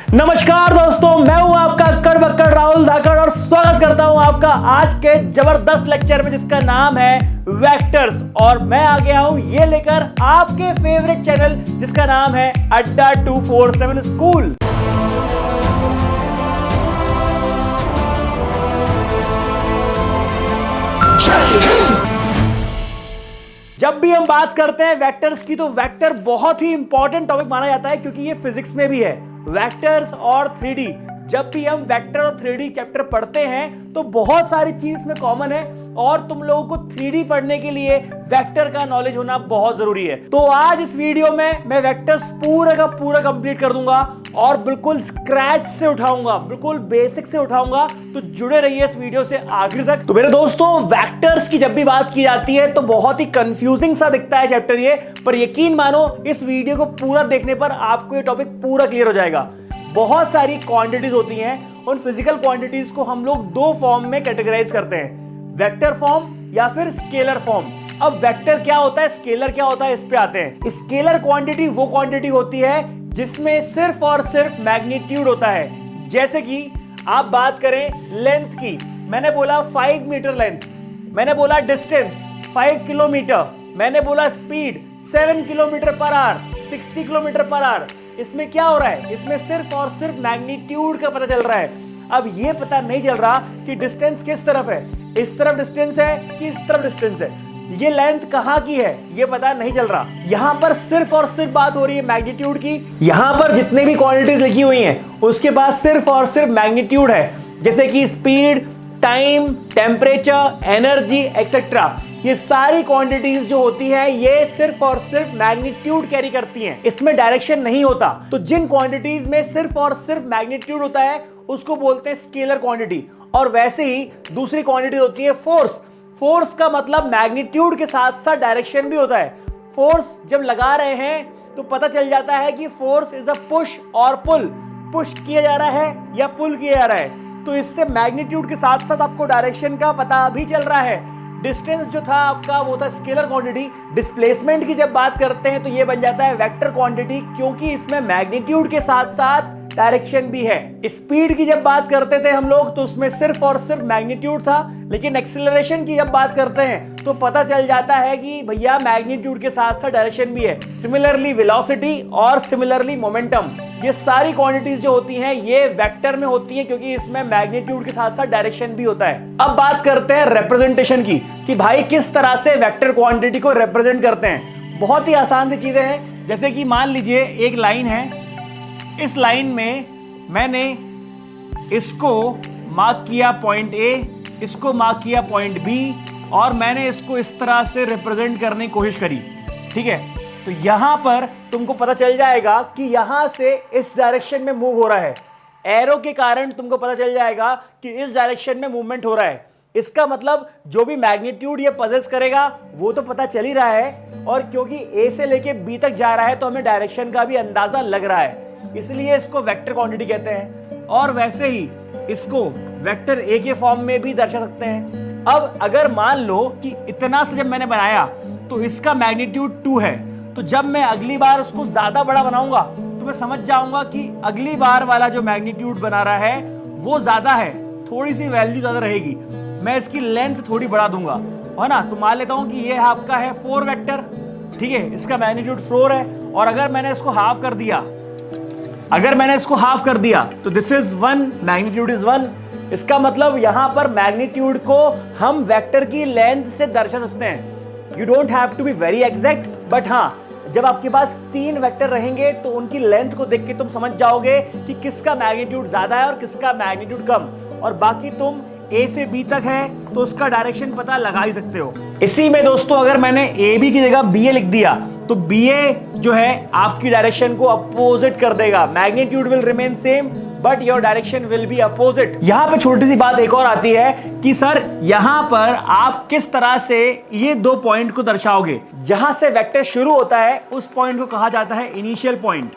नमस्कार दोस्तों, मैं हूं आपका अक्कड़ बक्कड़ राहुल धाकड़ और स्वागत करता हूं आपका आज के जबरदस्त लेक्चर में जिसका नाम है वेक्टर्स। और मैं आ गया हूं ये लेकर आपके फेवरेट चैनल जिसका नाम है अड्डा 247 स्कूल। जब भी हम बात करते हैं वेक्टर्स की तो वेक्टर बहुत ही इंपॉर्टेंट टॉपिक माना जाता है क्योंकि ये फिजिक्स में भी है। वेक्टर्स और 3D, जब भी हम वेक्टर और 3D चैप्टर पढ़ते हैं तो बहुत सारी चीज में कॉमन है और तुम लोगों को 3D पढ़ने के लिए वेक्टर का नॉलेज होना बहुत जरूरी है। तो आज इस वीडियो में मैं वेक्टर्स पूरा का पूरा कंप्लीट कर दूंगा और बिल्कुल स्क्रैच से उठाऊंगा, बिल्कुल बेसिक से उठाऊंगा। तो जुड़े रहिए इस वीडियो से आखिर तक। तो मेरे दोस्तों, वेक्टर्स की जब भी बात की जाती है तो बहुत ही कंफ्यूजिंग सा दिखता है चैप्टर ये, पर यकीन मानो इस वीडियो को पूरा देखने पर आपको ये टॉपिक पूरा क्लियर हो जाएगा। बहुत सारी क्वांटिटीज होती हैं, उन फिजिकल क्वांटिटीज को हम लोग दो फॉर्म में कैटेगराइज करते हैं, वेक्टर फॉर्म या फिर स्केलर फॉर्म। अब वेक्टर क्या होता है, स्केलर क्या होता है, इस पे आते हैं। स्केलर क्वांटिटी वो क्वांटिटी होती है जिसमें सिर्फ और सिर्फ मैग्नीट्यूड होता है। जैसे कि आप बात करें लेंथ की, मैंने बोला 5 मीटर लेंथ, मैंने बोला डिस्टेंस 5 किलोमीटर, मैंने बोला speed 7 kilometre per hour, 60 kilometre per hour. इसमें क्या हो रहा है, इसमें सिर्फ और सिर्फ मैग्नीट्यूड का पता चल रहा है। अब ये पता नहीं चल रहा कि डिस्टेंस किस तरफ है, इस तरफ डिस्टेंस है कि इस तरफ डिस्टेंस है, ये लेंथ कहां की है ये पता नहीं चल रहा। यहां पर सिर्फ और सिर्फ बात हो रही है मैग्नीट्यूड की। यहां पर जितने भी क्वांटिटीज लिखी हुई हैं उसके बाद सिर्फ और सिर्फ मैग्नीट्यूड है, जैसे कि speed, time, temperature, energy etcetera. ये सारी क्वांटिटीज जो होती है ये सिर्फ और सिर्फ मैग्नीट्यूड कैरी करती हैं, इसमें डायरेक्शन नहीं होता। तो जिन क्वांटिटीज में सिर्फ और सिर्फ मैग्नीट्यूड होता है उसको बोलते हैं स्केलर क्वांटिटी। और वैसे ही दूसरी क्वांटिटी होती है फोर्स। फोर्स का मतलब मैग्नीट्यूड के साथ साथ डायरेक्शन भी होता है। फोर्स जब लगा रहे हैं तो पता चल जाता है कि फोर्स इज अ पुश और पुल, पुश किया जा रहा है या पुल किया जा रहा है। तो इससे मैग्नीट्यूड के साथ साथ आपको डायरेक्शन का पता भी चल रहा है। डिस्टेंस जो था आपका वो था स्केलर क्वांटिटी। डिस्प्लेसमेंट की जब बात करते हैं तो ये बन जाता है वेक्टर क्वांटिटी, क्योंकि इसमें मैग्नीट्यूड के साथ साथ डायरेक्शन भी है। स्पीड की जब बात करते थे हम लोग तो उसमें सिर्फ और सिर्फ मैग्नीट्यूड था, लेकिन एक्सीलरेशन की जब बात करते हैं तो पता चल जाता है कि भैया मैग्नीट्यूड के साथ साथ डायरेक्शन भी है। सिमिलरली वेलोसिटी और सिमिलरली मोमेंटम, ये सारी क्वांटिटीज जो होती हैं ये वेक्टर में होती हैं क्योंकि इसमें मैग्नीट्यूड के साथ साथ डायरेक्शन भी होता है। अब बात करते हैं रिप्रेजेंटेशन की कि भाई किस तरह से वेक्टर क्वांटिटी को रिप्रेजेंट करते हैं। बहुत ही आसान सी चीजें हैं, जैसे कि मान लीजिए एक लाइन है, इस लाइन में मैंने इसको मार्क किया पॉइंट ए, इसको मार्क किया पॉइंट बी और मैंने इसको इस तरह से रिप्रेजेंट करने की कोशिश करी। ठीक है, तो यहां पर तुमको पता चल जाएगा कि यहां से इस डायरेक्शन में मूव हो रहा है। एरो के कारण तुमको पता चल जाएगा कि इस डायरेक्शन में मूवमेंट हो रहा है। इसका मतलब जो भी मैग्नीट्यूड ये पजेस करेगा वो तो पता चल ही रहा है, और क्योंकि ए से लेके बी तक जा रहा है तो हमें डायरेक्शन का भी अंदाजा लग रहा है, इसलिए इसको वेक्टर क्वांटिटी कहते हैं। और वैसे ही इसको वेक्टर ए के फॉर्म में भी दर्शा सकते हैं। अब अगर मान लो कि इतना से जब मैंने बनाया तो इसका मैग्नीट्यूड 2 है, तो जब मैं अगली बार उसको ज्यादा बड़ा बनाऊंगा तो मैं समझ जाऊंगा कि अगली बार वाला जो मैग्नीट्यूड बना रहा है वो ज्यादा है, थोड़ी सी वैल्यू ज्यादा रहेगी। मैं इसकी लेंथ थोड़ी बढ़ा दूंगा, है ना। तो मान लेता हूं कि ये आपका है 4 वेक्टर, ठीक है, इसका मैग्नीट्यूड 4 है। और अगर मैंने इसको हाफ कर दिया, तो दिस इज 1, मैग्नीट्यूड इज 1। इसका मतलब यहां पर मैग्नीट्यूड को हम वेक्टर की लेंथ से दर्शा सकते हैं। You don't have to be very exact, but हाँ, जब आपके पास 3 वेक्टर रहेंगे तो उनकी लेंथ को देख के तुम समझ जाओगे कि किसका मैग्नीट्यूड ज्यादा है और किसका मैग्नीट्यूड कम। और बाकी तुम ए से बी तक है तो उसका डायरेक्शन पता लगा ही सकते हो। इसी में दोस्तों अगर मैंने ए बी की जगह बी ए लिख दिया तो बी ए जो है आपकी डायरेक्शन को अपोजिट कर देगा। Magnitude will remain same but your direction will be opposite. यहां पे छोटी सी बात एक और आती है कि सर यहां पर आप किस तरह से ये 2 पॉइंट को दर्शाओगे। जहां से वेक्टर शुरू होता है उस पॉइंट को कहा जाता है इनिशियल पॉइंट,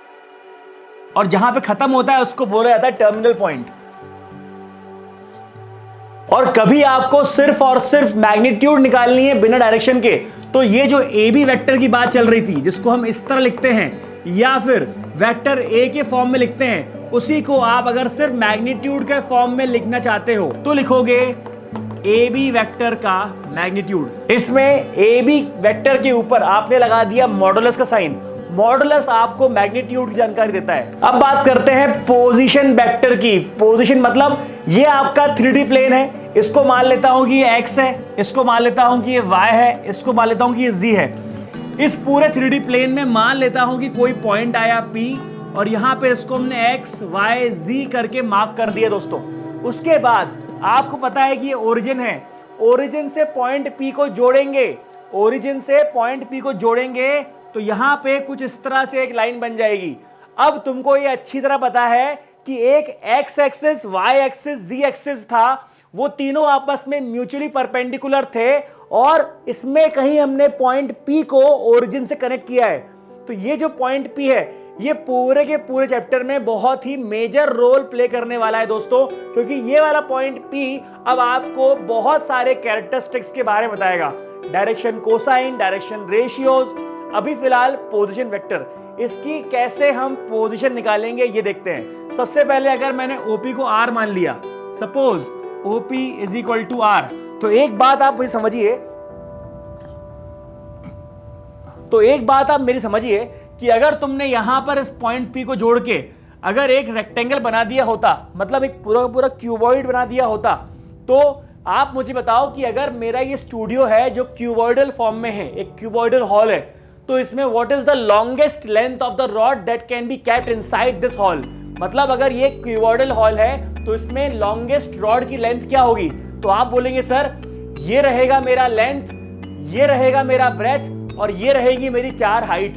और जहां पे खत्म होता है उसको बोला जाता है टर्मिनल पॉइंट। और कभी आपको सिर्फ और सिर्फ मैग्नीट्यूड निकालनी है बिना डायरेक्शन के, तो ये जो ए बी वेक्टर की बात चल रही थी जिसको हम इस तरह लिखते हैं या फिर वेक्टर ए के फॉर्म में लिखते हैं, उसी को आप अगर सिर्फ मैग्नीट्यूड के फॉर्म में लिखना चाहते हो तो लिखोगे ए बी वेक्टर का मैग्नीट्यूड। इसमें ए बी वेक्टर के ऊपर आपने लगा दिया मॉडुलस का साइन। मॉडुलस आपको मैग्नीट्यूड की जानकारी देता है। अब बात करते हैं पोजीशन वेक्टर की। पोजीशन मतलब ये आपका 3D प्लेन है, इसको मान लेता हूं कि ये x है, इसको मान लेता हूं कि ये y है, इसको मान लेता हूं कि ये z है। इस पूरे 3D प्लेन में मान लेता हूं कि कोई पॉइंट आया P और यहां पे इसको हमने x, y, z करके मार्क कर दिया दोस्तों। उसके बाद आपको पता है कि ये ओरिजिन है, ओरिजिन से पॉइंट P को जोड़ेंगे, ओरिजिन से पॉइंट P को जोड़ेंगे तो यहां पे कुछ इस तरह से एक लाइन बन जाएगी। अब तुमको ये अच्छी तरह पता है कि एक x axis, y axis, z axis था, वो तीनों आपस में म्यूचुअली परपेंडिकुलर थे और इसमें कहीं हमने पॉइंट P को ओरिजिन से कनेक्ट किया है। तो ये जो पॉइंट P है ये पूरे के पूरे चैप्टर में बहुत ही मेजर रोल प्ले करने वाला है दोस्तों, क्योंकि ये वाला पॉइंट P अब आपको बहुत सारे कैरेक्टरिस्टिक्स के बारे में बताएगा। डायरेक्शन कोसाइन, डायरेक्शन रेशियोज, अभी फिलहाल पोजीशन वेक्टर, इसकी कैसे हम पोजीशन निकालेंगे ये देखते हैं। सबसे पहले अगर मैंने OP को R मान लिया, suppose OP is equal to R, तो एक बात आप मुझे समझिए, तो एक बात आप मेरी समझिए कि अगर तुमने यहां पर इस पॉइंट P को जोड़ के अगर एक रेक्टेंगल बना दिया होता, मतलब एक पूरा पूरा क्यूबॉइड बना दिया होता, तो आप मुझे बताओ कि अगर मेरा ये स्टूडियो है जो क्यूबॉइडल फॉर्म में है, एक क्यूबॉइडल हॉल है, तो इसमें what is the longest length of the rod that can be kept inside this hall. मतलब अगर ये क्यूबॉइडल हॉल है तो इसमें लॉन्गेस्ट रॉड की लेंथ क्या होगी? तो आप बोलेंगे सर ये रहेगा मेरा लेंथ, ये रहेगा मेरा ब्रेथ और ये रहेगी मेरी 4 हाइट,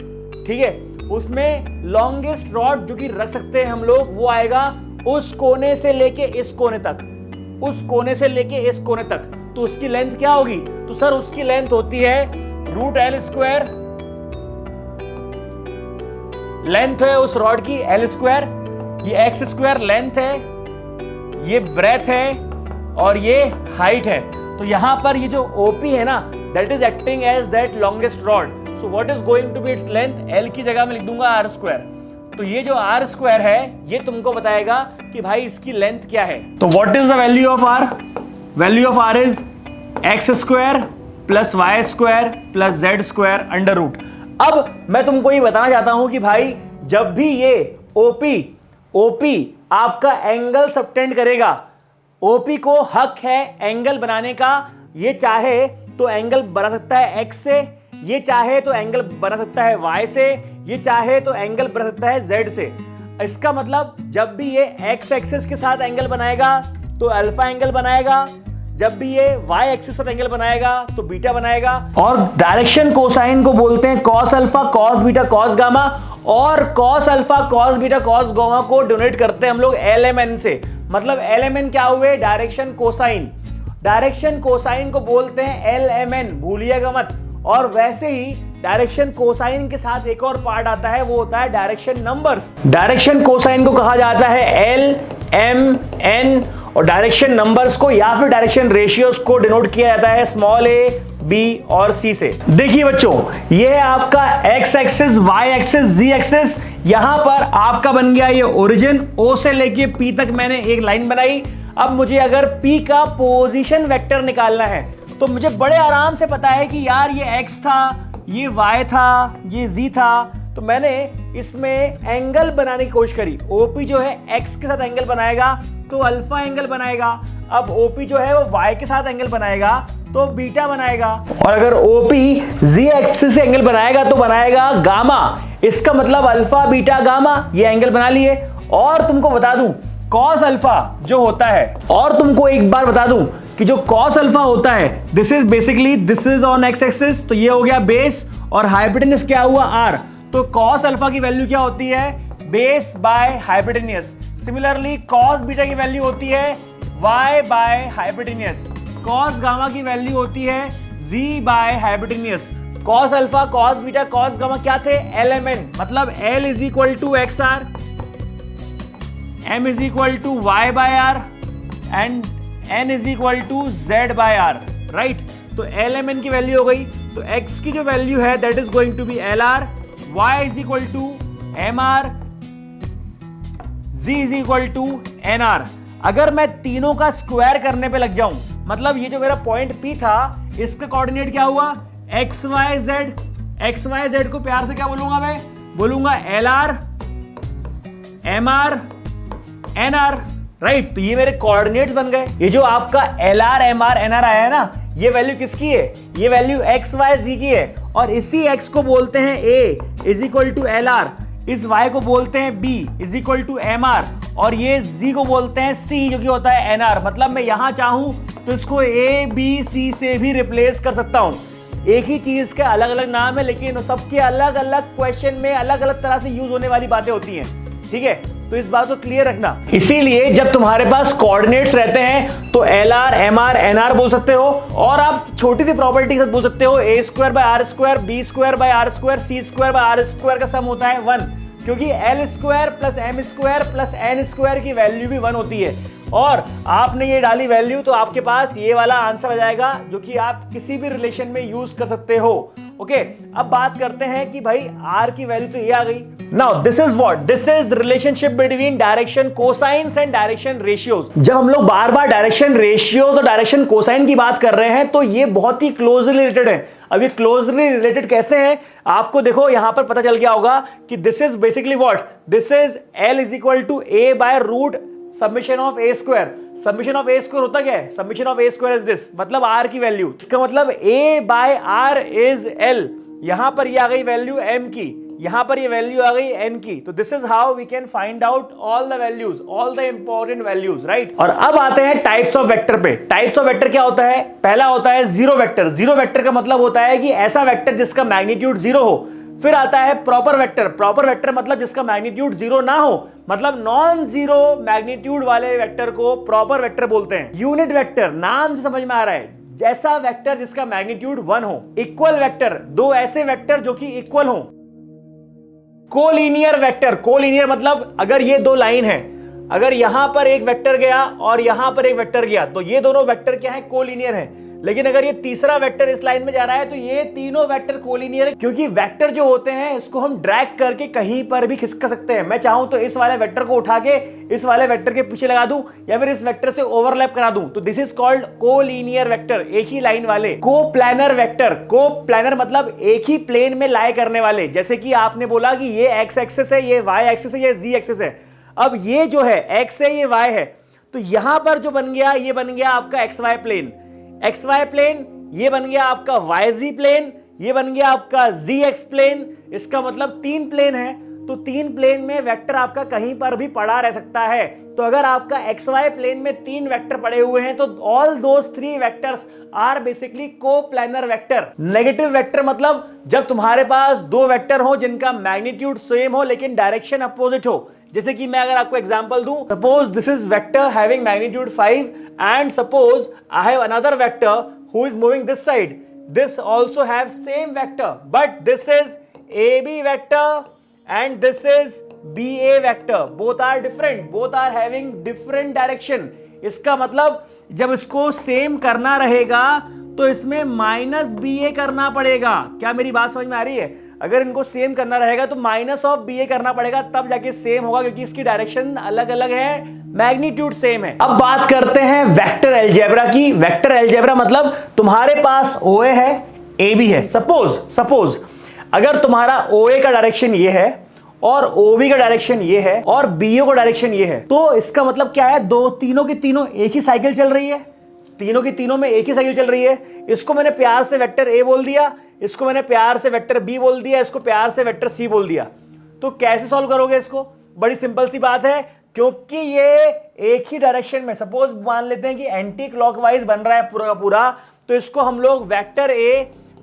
ठीक है। उसमें लॉन्गेस्ट रॉड जो कि रख सकते हैं हम लोग वो आएगा उस कोने से लेके इस कोने तक, उस कोने से लेके इस कोने तक। तो उसकी लेंथ क्या होगी? तो सर उसकी लेंथ होती है √L², लेंथ है उस रॉड की L², ये x² लेंथ है, ये ब्रेथ है और ये हाइट है। तो यहां पर ये जो OP है ना, that is acting as that longest rod. So what is going to be its length? L की जगह में लिख दूंगा R²। तो ये जो R² है ये तुमको बताएगा कि भाई इसकी लेंथ क्या है। तो what is the value of R? Value of R is x² + y² + z²√। अब मैं तुमको ये बताना चाहता हूं कि भाई जब भी ये OP आपका एंगल सबटेंड करेगा, OP को हक है एंगल बनाने का, ये चाहे तो एंगल बना सकता है x से, ये चाहे तो एंगल बना सकता है y से, ये चाहे तो एंगल बना सकता है z से। इसका मतलब जब भी ये x एक्सिस के साथ एंगल बनाएगा तो अल्फा एंगल बनाएगा, जब भी ये y एक्सिस के साथ एंगल बनाएगा तो बीटा बनाएगा। और डायरेक्शन कोसाइन को बोलते हैं cos alpha, cos beta, cos gamma, और cos alpha, cos beta, cos gamma को डोनेट करते हैं हम लोग LMN से। मतलब LMN क्या हुए? Direction cosine. डायरेक्शन कोसाइन को बोलते हैं LMN, भूलिएगा मत। और वैसे ही डायरेक्शन कोसाइन के साथ एक और पार्ट आता है, वो होता है डायरेक्शन नंबर्स। डायरेक्शन कोसाइन को कहा जाता है LMN और डायरेक्शन नंबर्स को या फिर डायरेक्शन रेशियोज को डिनोट किया जाता है स्मॉल a, b और c से। देखिए बच्चों, ये है आपका x axis, y axis, z axis. यहां पर आपका बन गया ये ओरिजिन, o से लेके p तक मैंने एक लाइन बनाई। अब मुझे अगर p का पोजीशन वेक्टर निकालना है तो मुझे बड़े आराम से पता है कि यार ये x था, ये y था, ये z था। तो मैंने इसमें एंगल बनाने की कोशिश करी। OP जो है x के साथ एंगल बनाएगा तो अल्फा एंगल बनाएगा। अब OP जो है वो y के साथ एंगल बनाएगा तो बीटा बनाएगा। और अगर OP z एक्सिस से एंगल बनाएगा तो बनाएगा गामा। इसका मतलब अल्फा, बीटा, गामा, ये एंगल बना लिए। और तुमको बता दूं cos अल्फा जो होता है, और तुमको एक बार बता दूं कि जो cos अल्फा होता है this is basically this is on x axis, तो ये हो गया बेस और हाइपोटेन्यूज क्या हुआ r। तो cos अल्फा की वैल्यू क्या होती है? Base by hypotenuse. Similarly cos beta की वैल्यू होती है y by hypotenuse. cos gamma की वैल्यू होती है z by hypotenuse. cos alpha, cos beta, cos gamma क्या थे? LMN। मतलब L is equal to XR, M is equal to Y by R and N is equal to Z by R, right. तो LMN की value हो गई। तो X की जो वैल्यू है that is going to be LR, Y is equal to MR, z is equal to N R. अगर मैं तीनों का स्क्वायर करने पे लग जाऊं, मतलब ये जो मेरा पॉइंट P था, इसका कोऑर्डिनेट क्या हुआ, X Y Z. X Y Z को प्यार से क्या बोलूंगा, मैं बोलूंगा L R, M R, N R, right. तो ये मेरे कोऑर्डिनेट्स बन गए। ये जो आपका L R, M R, N R आया है ना, ये वैल्यू किसकी है, ये वैल्यू एक्स वाई जी की है। और इसी एक्स को बोलते हैं A is equal to L R, इस y को बोलते हैं b is equal to M R, और ये z को बोलते हैं c जो कि होता है एन आर। मतलब मैं यहां चाहूं तो इसको a b c से भी रिप्लेस कर सकता हूं। एक ही चीज के अलग अलग नाम है, लेकिन सबके अलग अलग क्वेश्चन में अलग अलग तरह से यूज होने वाली बातें होती हैं, ठीक है। तो इस बात को क्लियर रखना। इसीलिए जब तुम्हारे पास कोऑर्डिनेट्स रहते हैं तो L R, M R, N R बोल सकते हो, और आप छोटी सी प्रॉपर्टी के साथ बोल सकते हो A square by R square, B square by R square, C square by R square का सम होता है 1, क्योंकि L square plus M square plus N square की वैल्यू भी 1 होती है। और आपने ये डाली वैल्यू तो आपके पास ये वाला आंसर आ जाएगा, जो कि आप किसी भी रिलेशन में यूज कर सकते हो। ओके, अब बात करते हैं कि भाई आर की वैल्यू तो ये आ गई। Now this is what, this is relationship between direction cosines and direction ratios. जब हम लोग बार बार डायरेक्शन रेशियोज और डायरेक्शन कोसाइन की बात कर रहे हैं तो ये बहुत ही क्लोजली रिलेटेड है। अब ये क्लोजली रिलेटेड कैसे हैं, आपको देखो यहां पर पता चल गया होगा कि this is basically what, this is L is equal to a by root summation of A square. समेशन ऑफ ए स्क्वायर होता क्या है, summation of A square is this, मतलब आर की वैल्यू, इसका मतलब a by R is L. यहां पर ये आ गई वैल्यू एम की, यहां पर ये वैल्यू आ गई एन की। तो this is how we can find out all the values, all the important values, right. और अब आते हैं टाइप्स ऑफ वेक्टर पे। टाइप्स ऑफ वेक्टर क्या होता है, पहला होता है जीरो वेक्टर। जीरो वेक्टर का मतलब होता है कि ऐसा वेक्टर जिसका मैग्नीट्यूड जीरो हो। फिर आता है प्रॉपर वेक्टर। प्रॉपर वेक्टर मतलब जिसका मैग्नीट्यूड जीरो ना हो, मतलब नॉन जीरो मैग्नीट्यूड वाले वेक्टर को प्रॉपर वेक्टर बोलते हैं। यूनिट वेक्टर, नाम से समझ में आ रहा है, जैसा वेक्टर जिसका मैग्नीट्यूड 1 हो। इक्वल वेक्टर, दो ऐसे वेक्टर जो कि इक्वल हो। कोलिनियर वेक्टर, कोलिनियर मतलब अगर ये दो लाइन है, अगर यहां पर एक वेक्टर गया और यहां पर एक वेक्टर गया तो ये दोनों वेक्टर क्या है, कोलिनियर है। लेकिन अगर ये तीसरा वेक्टर इस लाइन में जा रहा है तो ये तीनों वेक्टर कोलिनियर है, क्योंकि वेक्टर जो होते हैं इसको हम ड्रैग करके कहीं पर भी खिसका सकते हैं। मैं चाहूं तो इस वाले वेक्टर को उठा के इस वाले वेक्टर के पीछे लगा दूं या फिर इस वेक्टर से ओवरलैप करा दूं, तो this is called collinear vector, एक ही लाइन वाले। कोप्लानर वेक्टर, कोप्लानर मतलब एक ही प्लेन में लाई करने वाले। जैसे कि आपने बोला कि ये एक्स एक्सिस है, ये वाई एक्सिस है, ये जी एक्सिस है। अब ये जो है एक्स है, ये वाई है, तो यहां पर जो बन गया, ये बन गया आपका X Y plane. X Y plane, ये बन गया आपका वाई जी प्लेन, ये बन गया आपका जी एक्स प्लेन। इसका मतलब 3 प्लेन है, तो 3 प्लेन में वेक्टर आपका कहीं पर भी पड़ा रह सकता है। तो अगर आपका एक्स वाई प्लेन में 3 वेक्टर पड़े हुए हैं तो all those 3 vectors are basically coplanar vector. Negative vector मतलब जब तुम्हारे पास 2 वेक्टर हो जिनका मैग्नीट्यूड सेम हो लेकिन डायरेक्शन अपोजिट हो। जैसे कि मैं अगर आपको एग्जांपल दूं, suppose this is vector having magnitude 5 and suppose I have another vector who is moving this side, this also have same vector but this is a B vector and this is BA vector, both are different, both are having different direction। इसका मतलब जब इसको same करना रहेगा तो इसमें minus BA करना पड़ेगा। क्या मेरी बात समझ में आ रही है? अगर इनको सेम करना रहेगा तो माइनस ऑफ BA करना पड़ेगा, तब जाके सेम होगा, क्योंकि इसकी डायरेक्शन अलग अलग है, मैग्नीट्यूड सेम है। अब बात करते हैं वेक्टर अलजेब्रा की। वेक्टर अलजेब्रा मतलब तुम्हारे पास OA है, AB है। सपोज अगर तुम्हारा OA का डायरेक्शन ये है और OB का डायरेक्शन ये है और BO का डायरेक्शन ये है, तो इसका मतलब क्या है, तीनों की तीनों एक ही साइकिल चल रही है, तीनों की तीनों में एक ही साइकिल चल रही है। इसको मैंने प्यार से वेक्टर A बोल दिया, इसको मैंने प्यार से वेक्टर B बोल दिया, इसको प्यार से वेक्टर C बोल दिया। तो कैसे सॉल्व करोगे इसको? बड़ी सिंपल सी बात है, क्योंकि ये एक ही डायरेक्शन में, सपोज मान लेते हैं कि एंटी क्लॉकवाइज बन रहा है पूरा का पूरा, तो इसको हम लोग vector A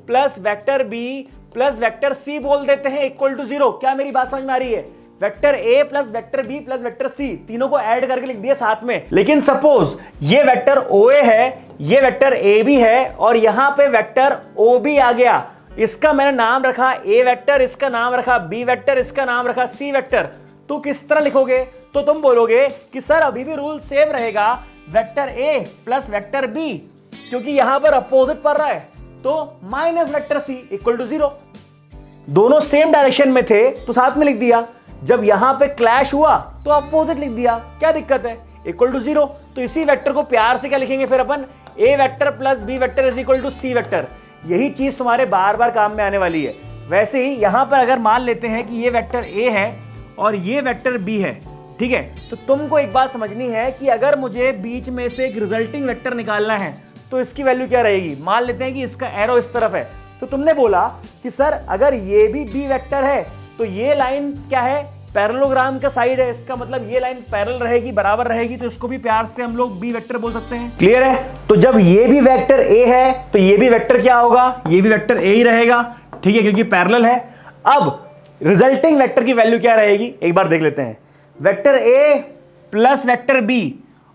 plus vector B plus vector C बोल देते हैं इक्वल टू 0। क्या मेरी बात समझ में आ रही है? Vector A plus vector B plus vector C, तीनों को ऐड करके लिख दिया साथ में। लेकिन सपोज ये वेक्टर OA है, ये वेक्टर AB है और यहां पे वेक्टर OB आ गया। इसका मैंने नाम रखा A वेक्टर, इसका नाम रखा B वेक्टर, इसका नाम रखा C वेक्टर। तो किस तरह लिखोगे? तो तुम बोलोगे कि सर अभी भी रूल सेम रहेगा, vector A plus vector B, क्योंकि यहां पर अपोजिट पड़ रहा है, तो minus vector C equal to 0। दोनों सेम डायरेक्शन में थे तो साथ में लिख दिया। जब यहां पे क्लैश हुआ तो अपोजिट लिख दिया, क्या दिक्कत है, इक्वल टू 0। तो इसी वेक्टर को प्यार से क्या लिखेंगे फिर अपन, A vector plus B vector is equal to C vector. यही चीज तुम्हारे बार बार काम में आने वाली है। वैसे ही यहां पर अगर मान लेते हैं कि ये वेक्टर ए है और ये वेक्टर बी है, ठीक है, तो तुमको एक बात समझनी है कि अगर मुझे बीच में से एक रिजल्टिंग वेक्टर निकालना है तो इसकी वैल्यू क्या रहेगी। मान लेते हैं कि इसका एरो इस तरफ है, तो तुमने बोला कि सर अगर ये भी बी वेक्टर है तो ये लाइन क्या है, पैरेललोग्राम का साइड है, इसका मतलब ये लाइन पैरेलल रहेगी, बराबर रहेगी, तो इसको भी प्यार से हम लोग बी वेक्टर बोल सकते हैं। क्लियर है। तो जब ये भी वेक्टर ए है तो ये भी वेक्टर क्या होगा, ये भी वेक्टर ए ही रहेगा, ठीक है, क्योंकि पैरेलल है। अब रिजल्टिंग वेक्टर की वैल्यू क्या रहेगी एक बार देख लेते हैं, vector A plus vector B,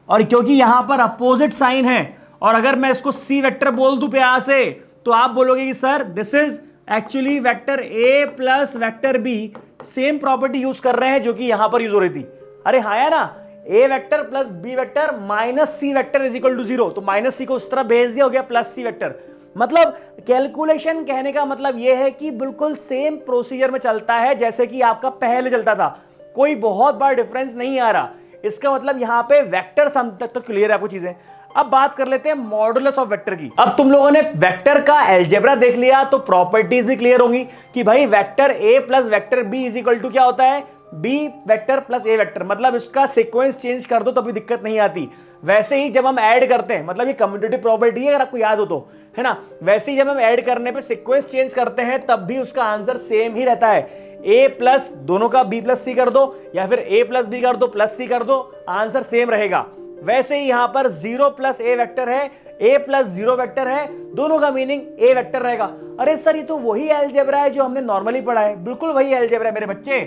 और क्योंकि यहां पर अपोजिट साइन है और अगर मैं इसको सी वेक्टर बोल दूं प्यार से तो आप बोलोगे कि sir this is actually vector A plus vector B, same property use कर रहे हैं जो कि यहां पर यूज हो रही थी। अरे हाँ है ना, A vector plus B vector minus C vector is equal to 0, तो माइनस सी को उस तरह भेज दिया, हो गया प्लस सी वेक्टर। मतलब कैलकुलेशन कहने का मतलब यह है कि बिल्कुल सेम प्रोसीजर में चलता है जैसे कि आपका पहले चलता था, कोई बहुत बड़ा डिफरेंस नहीं आ रहा। इसका मतलब यहां पे वेक्टर सम तक तो क्लियर है आपको चीजें। अब बात कर लेते हैं मॉडुलस ऑफ वेक्टर की। अब तुम लोगों ने वेक्टर का अलजेब्रा देख लिया तो प्रॉपर्टीज भी क्लियर होंगी कि भाई vector A plus vector B is equal to क्या होता है, B vector plus A vector, मतलब इसका सीक्वेंस चेंज कर दो तभी दिक्कत नहीं आती। वैसे ही जब हम ऐड करते हैं, मतलब ये कम्यूटेटिव प्रॉपर्टी है अगर आपको याद हो तो, है ना, वैसे ही जब हम ऐड करने पे सीक्वेंस चेंज करते हैं तब भी उसका आंसर सेम ही रहता है। ए प्लस दोनों का बी प्लस सी कर दो या फिर ए प्लस बी कर दो प्लस सी कर दो, आंसर सेम रहेगा। वैसे ही यहां पर 0 प्लस ए वेक्टर है, ए प्लस 0 वेक्टर है, दोनों का मीनिंग ए वेक्टर रहेगा। अरे सर ये तो वही अलजेब्रा है जो हमने नॉर्मली पढ़ा है, बिल्कुल वही अलजेब्रा है मेरे बच्चे।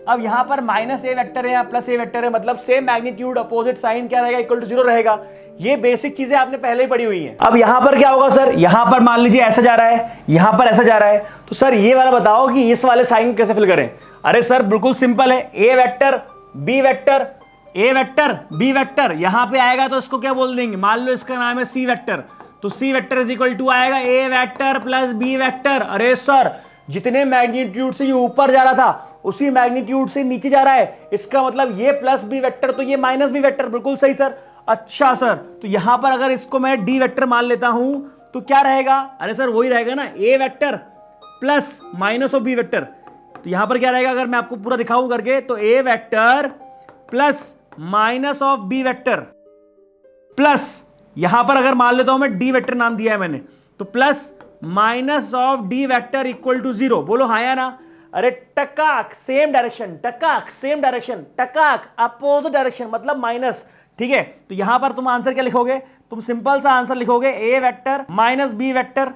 अब यहां पर माइनस ए वेक्टर है या प्लस ए वेक्टर है, मतलब सेम मैग्नीट्यूड अपोजिट साइन क्या रहेगा, इक्वल टू 0 रहेगा। ये बेसिक चीजें आपने पहले ही पढ़ी हुई हैं। अब यहां पर क्या होगा सर, यहां पर मान लीजिए ऐसा जा रहा है, यहां पर ऐसा जा रहा है, तो सर ये वाला बताओ कि इस वाले साइन कैसे फिल करें। अरे सर बिल्कुल सिंपल है, ए वेक्टर बी वेक्टर, ए वेक्टर बी वेक्टर, यहां पे आएगा तो इसको क्या बोल देंगे, मान लो इसका नाम है सी वेक्टर, तो सी वेक्टर इज इक्वल टू आएगा ए वेक्टर प्लस बी वेक्टर। अरे सर जितने मैग्नीट्यूड से ये ऊपर जा रहा था उसी मैग्नीट्यूड से नीचे जा रहा है, इसका मतलब ये प्लस बी वेक्टर तो ये माइनस बी वेक्टर, बिल्कुल सही सर। अच्छा सर, तो यहां पर अगर इसको मैं डी वेक्टर मान लेता हूं तो क्या रहेगा, अरे सर वही रहेगा ना, A vector plus minus of B vector. तो यहां पर क्या रहेगा अगर मैं आपको पूरा दिखाऊं करके, तो A vector plus minus of B vector plus, यहां पर अगर मान लेता हूं मैं डी वेक्टर नाम दिया है मैंने, तो plus minus of D vector equal to 0। बोलो हाँ या ना। अरे टकाक सेम डायरेक्शन, टकाक सेम डायरेक्शन, टकाक अपोजिट डायरेक्शन, मतलब माइनस, ठीक है। तो यहां पर तुम आंसर क्या लिखोगे, तुम सिंपल सा आंसर लिखोगे A vector minus B vector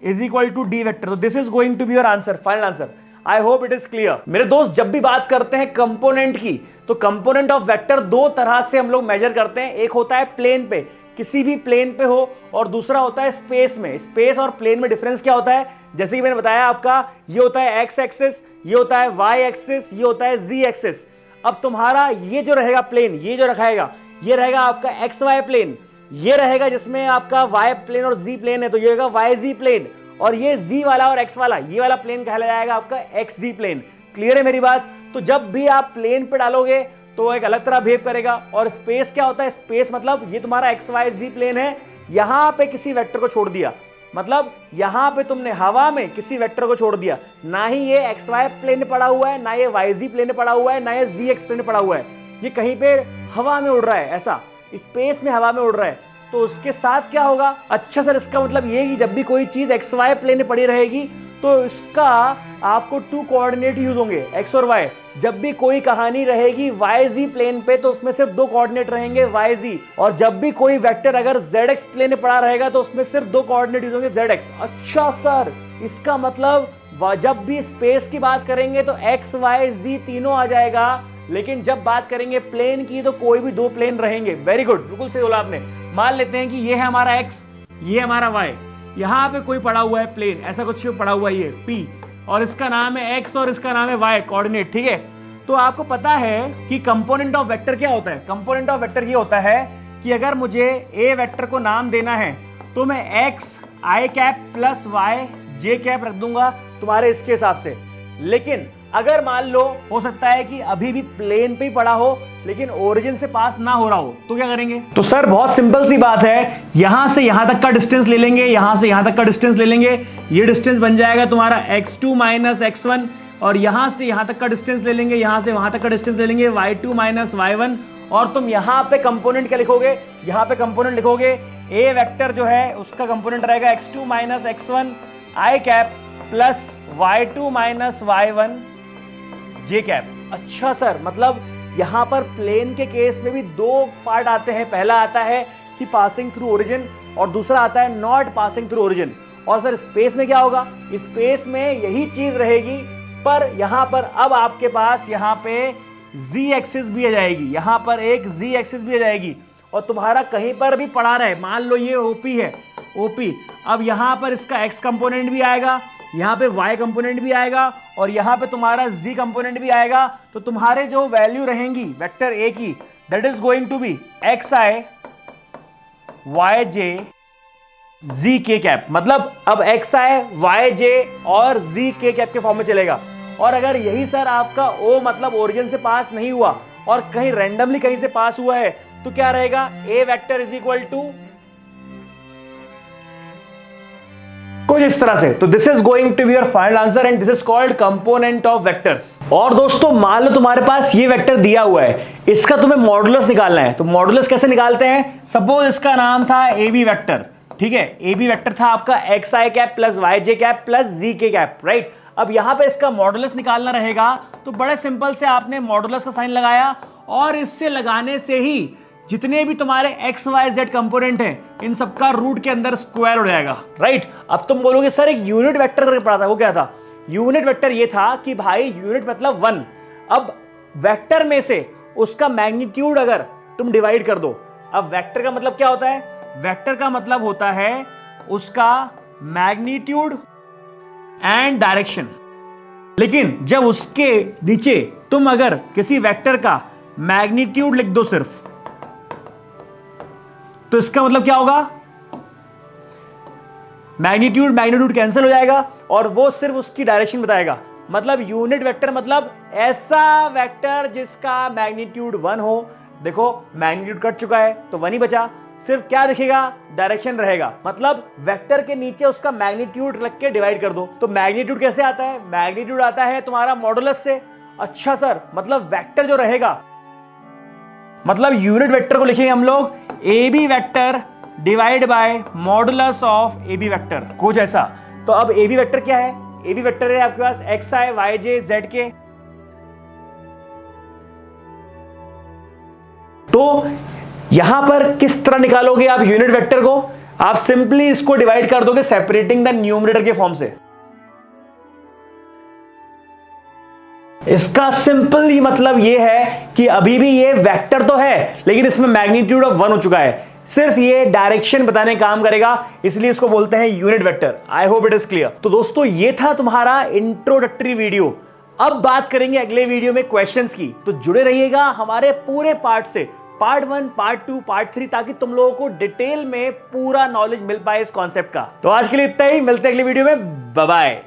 is equal to D vector. तो this is going to be your answer, final answer. I hope it is clear. मेरे दोस्त जब भी बात करते हैं कंपोनेंट की, तो कंपोनेंट ऑफ वेक्टर दो तरह से हम लोग मेजर करते हैं। एक होता है प्लेन पे, किसी भी प्लेन पे हो, और दूसरा होता है स्पेस में। स्पेस और प्लेन में डिफरेंस क्या होता है, जैसे कि मैंने बताया आपका, ये होता है एक्स एक्सिस, ये होता है वाई एक्सिस, ये होता है जी एक्सिस। अब तुम्हारा ये जो रहेगा प्लेन, ये जो रखाएगा, ये रहेगा आपका एक्स वाई प्लेन, ये रहेगा जिसमें आपका वाई प्लेन और जी प्लेन है, तो ये होगा वाई जी प्लेन, और ये जी वाला और एक्स वाला, ये वाला प्लेन कहला जाएगा आपका एक्स जी प्लेन। क्लियर है मेरी बात। तो जब भी आप प्लेन पे डालोगे तो एक अलग तरह बिहेव करेगा। और स्पेस क्या होता है, स्पेस मतलब ये तुम्हारा एक्स वाई जी प्लेन है, यहां पे किसी वेक्टर को छोड़ दिया, मतलब यहां पे तुमने हवा में किसी वेक्टर को छोड़ दिया, ना ही ये एक्स वाई प्लेन में पड़ा हुआ है, ना ये वाई जी प्लेन में पड़ा हुआ है, ना ये जी एक्स प्लेन में पड़ा हुआ है, ये कहीं पे हवा में उड़ रहा है, ऐसा स्पेस में हवा में उड़ रहा है। तो उसके साथ क्या होगा, अच्छा सर इसका मतलब ये कि जब भी कोई चीज एक्स वाई प्लेन में पड़ी रहेगी तो इसका आपको 2 कोऑर्डिनेट यूज होंगे, एक्स और वाई। जब भी कोई कहानी रहेगी वाई जी प्लेन पे तो उसमें सिर्फ 2 कोऑर्डिनेट रहेंगे, वाई जी। और जब भी कोई वेक्टर अगर जेड एक्स प्लेन में पड़ा रहेगा तो उसमें सिर्फ 2 कोऑर्डिनेट यूज होंगे, जेड एक्स। अच्छा सर, इसका मतलब जब भी स्पेस की बात करेंगे तो एक्स वाई जी तीनों आ जाएगा, लेकिन जब बात करेंगे प्लेन की तो कोई भी 2 प्लेन रहेंगे। वेरी गुड, बिल्कुल सही बोला आपने। मान लेते हैं कि ये है हमारा एक्स, ये हमारा वाई, यहां पे कोई पड़ा हुआ है प्लेन, ऐसा कुछ पड़ा हुआ है ये पी, और इसका नाम है एक्स और इसका नाम है वाई कोऑर्डिनेट, ठीक है। तो आपको पता है कि कंपोनेंट ऑफ वेक्टर क्या होता है। कंपोनेंट ऑफ वेक्टर ये होता है कि अगर मुझे ए वेक्टर को नाम देना है तो मैं एक्स आई कैप प्लस वाई जे कैप रख दूंगा तुम्हारे इसके हिसाब से। लेकिन अगर मान लो हो सकता है कि अभी भी प्लेन पे ही पड़ा हो लेकिन ओरिजिन से पास ना हो रहा हो, तो क्या करेंगे? तो सर बहुत सिंपल सी बात है, यहां से यहां तक का डिस्टेंस ले लेंगे, यहां से यहां तक का डिस्टेंस ले लेंगे, ये डिस्टेंस बन जाएगा तुम्हारा x2 माइनस x1, और यहां से यहां तक का डिस्टेंस ले लेंगे, यहां से वहां तक का डिस्टेंस ले लेंगे y2 माइनस y1, और तुम यहां पे कंपोनेंट क्या लिखोगे? यहां पे कंपोनेंट लिखोगे a वेक्टर जो है उसका कंपोनेंट रहेगा x2 minus x1 i cap plus y2 minus y1 j cap. अच्छा सर, मतलब यहां पर प्लेन के केस में भी दो पार्ट आते हैं, पहला आता है कि पासिंग थ्रू ओरिजिन और दूसरा आता है नॉट पासिंग थ्रू ओरिजिन। और सर स्पेस में क्या होगा? स्पेस में यही चीज रहेगी, पर यहां पर अब आपके पास यहां पे z एक्सिस भी आ जाएगी, यहां पर एक z एक्सिस भी आ जाएगी, और तुम्हारा कहीं पर भी पड़ा रहे, मान लो ये OP है, OP, अब यहां पर इसका x कंपोनेंट भी आएगा, यहां पे y कंपोनेंट भी आएगा, और यहां पे तुम्हारा z कंपोनेंट भी आएगा, तो तुम्हारे जो वैल्यू रहेंगी वेक्टर a की, that is going to be xi yj zk cap. मतलब अब xi yj और zk कैप के फॉर्म में चलेगा। और अगर यही सर आपका o मतलब ओरिजिन से पास नहीं हुआ और कहीं रैंडमली कहीं से पास हुआ है, तो क्या रहेगा? a vector is equal to कुछ इस तरह से। तो this is going to be your final answer and this is called component of vectors. और दोस्तों मान लो तुम्हारे पास ये वेक्टर दिया हुआ है, इसका तुम्हें मॉडुलस निकालना है। तो मॉडुलस कैसे निकालते हैं? सपोज इसका नाम था AB वेक्टर, ठीक है, AB वेक्टर था आपका xi cap plus yj cap plus zk cap, right. अब यहां पे इसका मॉडुलस निकालना रहेगा, तो बड़े सिंपल से आपने मॉडुलस का साइन लगाया, और इससे लगाने से ही जितने भी तुम्हारे एक्स वाई जेड कंपोनेंट हैं इन सबका रूट के अंदर स्क्वायर हो जाएगा, राइट। अब तुम बोलोगे सर एक यूनिट वेक्टर करके पढ़ा था, वो क्या था? यूनिट वेक्टर ये था कि भाई यूनिट मतलब 1। अब वेक्टर में से उसका मैग्नीट्यूड अगर तुम डिवाइड कर दो, अब वेक्टर का मतलब क्या होता है? वेक्टर का मतलब होता है उसका मैग्नीट्यूड एंड डायरेक्शन। लेकिन जब उसके नीचे तुम अगर किसी वेक्टर का मैग्नीट्यूड लिख दो सिर्फ, तो इसका मतलब क्या होगा? मैग्नीट्यूड मैग्नीट्यूड कैंसिल हो जाएगा और वो सिर्फ उसकी डायरेक्शन बताएगा। मतलब यूनिट वेक्टर मतलब ऐसा वेक्टर जिसका मैग्नीट्यूड 1 हो। देखो मैग्नीट्यूड कट चुका है तो 1 ही बचा, सिर्फ क्या दिखेगा? डायरेक्शन रहेगा। मतलब वेक्टर के नीचे उसका मैग्नीट्यूड रख के डिवाइड कर दो। तो मैग्नीट्यूड कैसे आता है? मैग्नीट्यूड आता है तुम्हारा मॉडुलस से। अच्छा सर, मतलब वेक्टर जो रहेगा, मतलब यूनिट वेक्टर को लिखेंगे हम लोग AB vector divide by modulus of AB vector, कुछ ऐसा। तो अब AB वेक्टर क्या है? AB वेक्टर है आपके पास xi yj zk। तो यहां पर किस तरह निकालोगे आप यूनिट वेक्टर को? आप सिंपली इसको डिवाइड कर दोगे सेपरेटिंग द न्यूमरेटर के फॉर्म से। इसका सिंपल ही मतलब यह है कि अभी भी ये वेक्टर तो है लेकिन इसमें मैग्नीट्यूड ऑफ 1 हो चुका है, सिर्फ ये डायरेक्शन बताने का काम करेगा, इसलिए इसको बोलते हैं unit vector. I hope it is clear. तो दोस्तों ये था तुम्हारा इंट्रोडक्टरी वीडियो। अब बात करेंगे अगले वीडियो में क्वेश्चंस की, तो जुड़े रहिएगा हमारे पूरे पार्ट से, पार्ट 1, पार्ट 2, पार्ट 3, ताकि तुम लोगों को डिटेल में पूरा नॉलेज मिल पाए इस कॉन्सेप्ट का। तो आज के लिए इतना ही, मिलते हैं अगले वीडियो में, बाय बाय।